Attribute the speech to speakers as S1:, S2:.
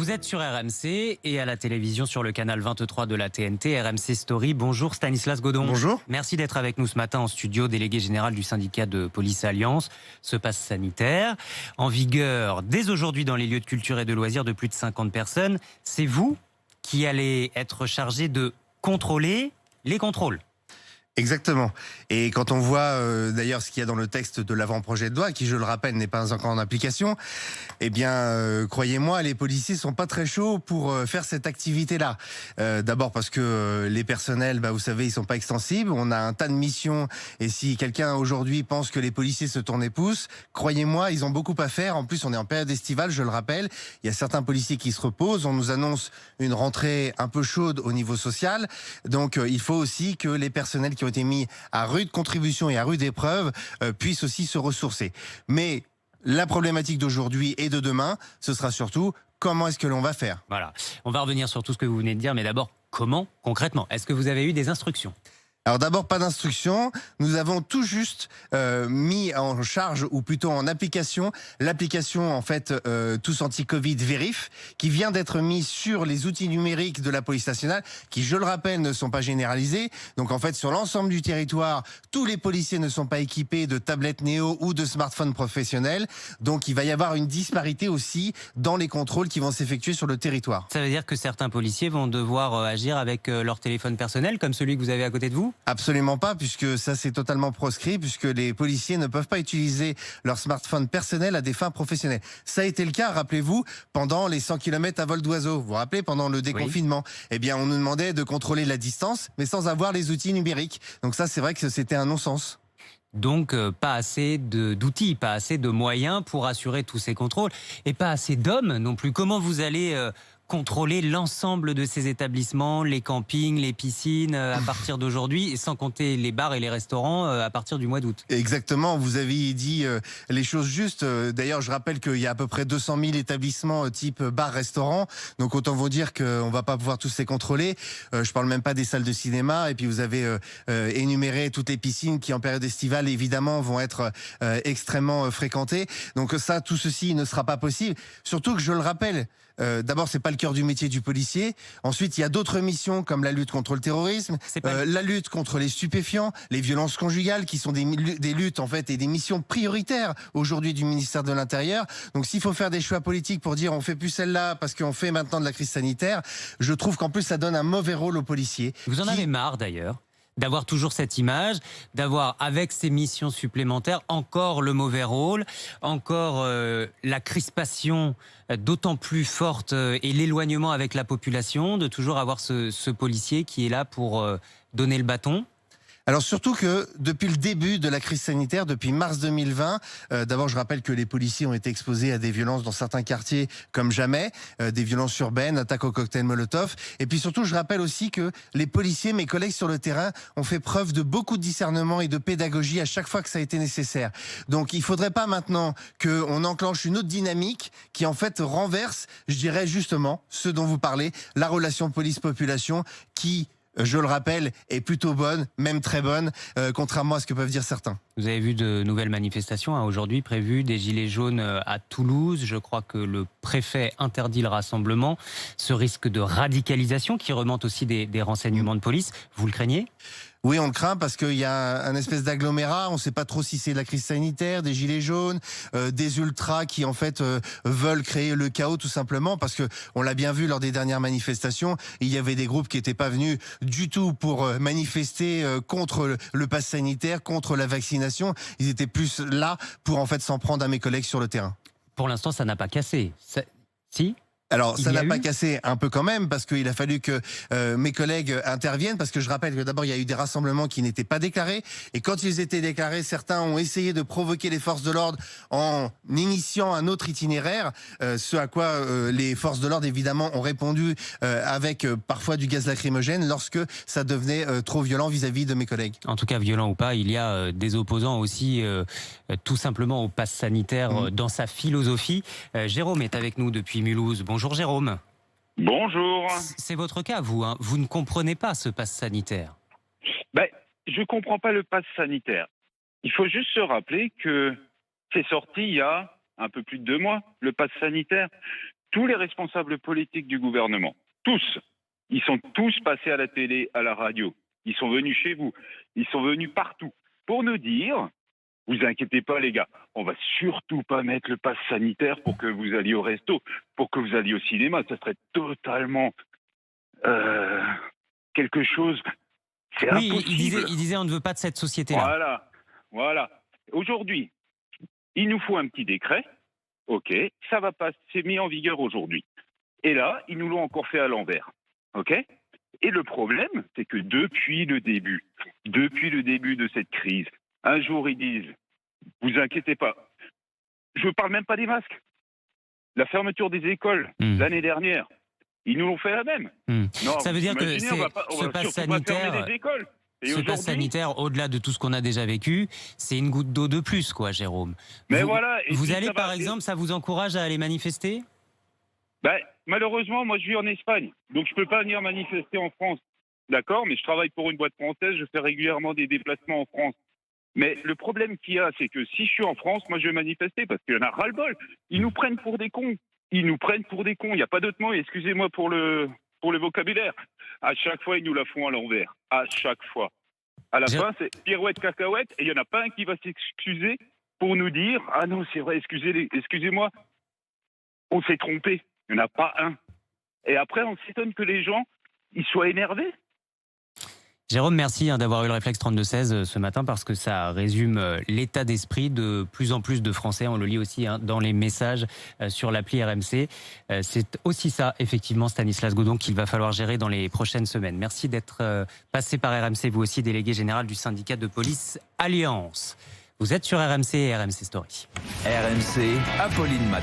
S1: Vous êtes sur RMC et à la télévision sur le canal 23 de la TNT, RMC Story. Bonjour Stanislas Godon.
S2: Bonjour.
S1: Merci d'être avec nous ce matin en studio, délégué général du syndicat de Police Alliance. Ce pass sanitaire, en vigueur dès aujourd'hui dans les lieux de culture et de loisirs de plus de 50 personnes, c'est vous qui allez être chargé de contrôler les contrôles.
S2: Exactement. Et quand on voit d'ailleurs ce qu'il y a dans le texte de l'avant-projet de loi, qui je le rappelle n'est pas encore en application, eh bien croyez-moi, les policiers sont pas très chauds pour faire cette activité-là. D'abord parce que les personnels, vous savez, ils sont pas extensibles. On a un tas de missions et si quelqu'un aujourd'hui pense que les policiers se tournent les pouces, croyez-moi, ils ont beaucoup à faire. En plus, on est en période estivale, je le rappelle. Il y a certains policiers qui se reposent. On nous annonce une rentrée un peu chaude au niveau social. Donc il faut aussi que les personnels qui ont été mis à rude contribution et à rude épreuve puissent aussi se ressourcer. Mais la problématique d'aujourd'hui et de demain, ce sera surtout comment est-ce que l'on va faire.
S1: Voilà, on va revenir sur tout ce que vous venez de dire, mais d'abord, comment concrètement? Est-ce que vous avez eu des instructions?
S2: Alors d'abord, pas d'instruction. Nous avons tout juste mis en charge, ou plutôt en application, l'application en fait Tous Anti-Covid Vérif, qui vient d'être mise sur les outils numériques de la police nationale, qui, je le rappelle, ne sont pas généralisés. Donc en fait, sur l'ensemble du territoire, tous les policiers ne sont pas équipés de tablettes Néo ou de smartphones professionnels. Donc il va y avoir une disparité aussi dans les contrôles qui vont s'effectuer sur le territoire.
S1: Ça veut dire que certains policiers vont devoir agir avec leur téléphone personnel, comme celui que vous avez à côté de vous?
S2: Absolument pas, puisque ça c'est totalement proscrit, puisque les policiers ne peuvent pas utiliser leur smartphone personnel à des fins professionnelles. Ça a été le cas, rappelez-vous, pendant les 100 km à vol d'oiseau. Vous vous rappelez, pendant le déconfinement, Eh bien on nous demandait de contrôler la distance, mais sans avoir les outils numériques. Donc ça, c'est vrai que c'était un non-sens.
S1: Donc pas assez d'outils, pas assez de moyens pour assurer tous ces contrôles et pas assez d'hommes non plus. Comment vous allez contrôler l'ensemble de ces établissements, les campings, les piscines à partir d'aujourd'hui, et sans compter les bars et les restaurants à partir du mois d'août?
S2: Exactement, vous avez dit les choses justes. D'ailleurs, je rappelle qu'il y a à peu près 200 000 établissements type bar-restaurant. Donc autant vous dire qu'on va pas pouvoir tous les contrôler. Je parle même pas des salles de cinéma. Et puis vous avez énuméré toutes les piscines qui, en période estivale, évidemment, vont être extrêmement fréquentées. Donc ça, tout ceci ne sera pas possible. Surtout que je le rappelle, d'abord, c'est pas le cœur du métier du policier. Ensuite, il y a d'autres missions comme la lutte contre le terrorisme, la lutte contre les stupéfiants, les violences conjugales, qui sont des luttes en fait et des missions prioritaires aujourd'hui du ministère de l'Intérieur. Donc, s'il faut faire des choix politiques pour dire on fait plus celle-là parce qu'on fait maintenant de la crise sanitaire, je trouve qu'en plus ça donne un mauvais rôle aux policiers.
S1: Vous en avez marre d'ailleurs d'avoir toujours cette image, d'avoir avec ces missions supplémentaires encore le mauvais rôle, encore la crispation d'autant plus forte et l'éloignement avec la population, de toujours avoir ce policier qui est là pour donner le bâton?
S2: Alors surtout que depuis le début de la crise sanitaire, depuis mars 2020, d'abord je rappelle que les policiers ont été exposés à des violences dans certains quartiers comme jamais, des violences urbaines, attaques au cocktail Molotov. Et puis surtout je rappelle aussi que les policiers, mes collègues sur le terrain, ont fait preuve de beaucoup de discernement et de pédagogie à chaque fois que ça a été nécessaire. Donc il faudrait pas maintenant qu'on enclenche une autre dynamique qui en fait renverse, je dirais justement, ce dont vous parlez, la relation police-population qui, je le rappelle, est plutôt bonne, même très bonne, contrairement à ce que peuvent dire certains.
S1: Vous avez vu de nouvelles manifestations aujourd'hui prévues, des gilets jaunes à Toulouse. Je crois que le préfet interdit le rassemblement. Ce risque de radicalisation qui remonte aussi des renseignements de police, vous le craignez ?
S2: Oui, on le craint parce qu'il y a un espèce d'agglomérat. On ne sait pas trop si c'est la crise sanitaire, des gilets jaunes, des ultras qui en fait veulent créer le chaos tout simplement parce que on l'a bien vu lors des dernières manifestations. Il y avait des groupes qui n'étaient pas venus du tout pour manifester contre le pass sanitaire, contre la vaccination. Ils étaient plus là pour en fait s'en prendre à mes collègues sur le terrain.
S1: Pour l'instant, ça n'a pas cassé. Si ?
S2: Alors, ça n'a pas cassé un peu quand même, parce qu'il a fallu que mes collègues interviennent, parce que je rappelle que d'abord, il y a eu des rassemblements qui n'étaient pas déclarés, et quand ils étaient déclarés, certains ont essayé de provoquer les forces de l'ordre en initiant un autre itinéraire, ce à quoi les forces de l'ordre, évidemment, ont répondu avec parfois du gaz lacrymogène lorsque ça devenait trop violent vis-à-vis de mes collègues.
S1: En tout cas, violent ou pas, il y a des opposants aussi, tout simplement au pass sanitaire dans sa philosophie. Jérôme est avec nous depuis Mulhouse. Bonjour Jérôme.
S3: Bonjour.
S1: C'est votre cas, vous, hein. Vous ne comprenez pas ce pass sanitaire.
S3: Je ne comprends pas le pass sanitaire. Il faut juste se rappeler que c'est sorti il y a un peu plus de 2 mois, le pass sanitaire. tous les responsables politiques du gouvernement, tous, ils sont tous passés à la télé, à la radio. Ils sont venus chez vous. Ils sont venus partout pour nous dire, vous inquiétez pas les gars, on va surtout pas mettre le pass sanitaire pour que vous alliez au resto, pour que vous alliez au cinéma. Ça serait totalement quelque chose. C'est
S1: Oui,
S3: impossible.
S1: il disait on ne veut pas de cette société-là.
S3: Voilà. Aujourd'hui, il nous faut un petit décret. Ok, ça va pas, c'est mis en vigueur aujourd'hui. Et là, ils nous l'ont encore fait à l'envers. Ok. Et le problème, c'est que depuis le début de cette crise, un jour ils disent, vous inquiétez pas, je ne parle même pas des masques. La fermeture des écoles l'année dernière, ils nous l'ont fait la même. Non,
S1: Ça veut dire que
S3: imaginez,
S1: ce pass sanitaire, au-delà de tout ce qu'on a déjà vécu, c'est une goutte d'eau de plus, quoi, Jérôme.
S3: Mais
S1: vous,
S3: voilà. Et
S1: vous
S3: puis
S1: allez,
S3: ça
S1: par
S3: va,
S1: exemple, ça vous encourage à aller manifester?
S3: Malheureusement, moi je vis en Espagne, donc je peux pas venir manifester en France. D'accord, mais je travaille pour une boîte française, je fais régulièrement des déplacements en France. Mais le problème qu'il y a, c'est que si je suis en France, moi je vais manifester parce qu'il y en a ras-le-bol. Ils nous prennent pour des cons. Ils nous prennent pour des cons. Il n'y a pas d'autre mot. Excusez-moi pour le vocabulaire. À chaque fois, ils nous la font à l'envers. À chaque fois. À la fin, c'est pirouette, cacahuète, et il n'y en a pas un qui va s'excuser pour nous dire « Ah non, c'est vrai, excusez-moi, on s'est trompé. » Il n'y en a pas un. Et après, on s'étonne que les gens, ils soient énervés.
S1: Jérôme, merci d'avoir eu le réflexe 32-16 ce matin parce que ça résume l'état d'esprit de plus en plus de Français. On le lit aussi dans les messages sur l'appli RMC. C'est aussi ça, effectivement, Stanislas Godon, qu'il va falloir gérer dans les prochaines semaines. Merci d'être passé par RMC, vous aussi, délégué général du syndicat de police Alliance. Vous êtes sur RMC et RMC Story.
S4: RMC, Apolline Matin.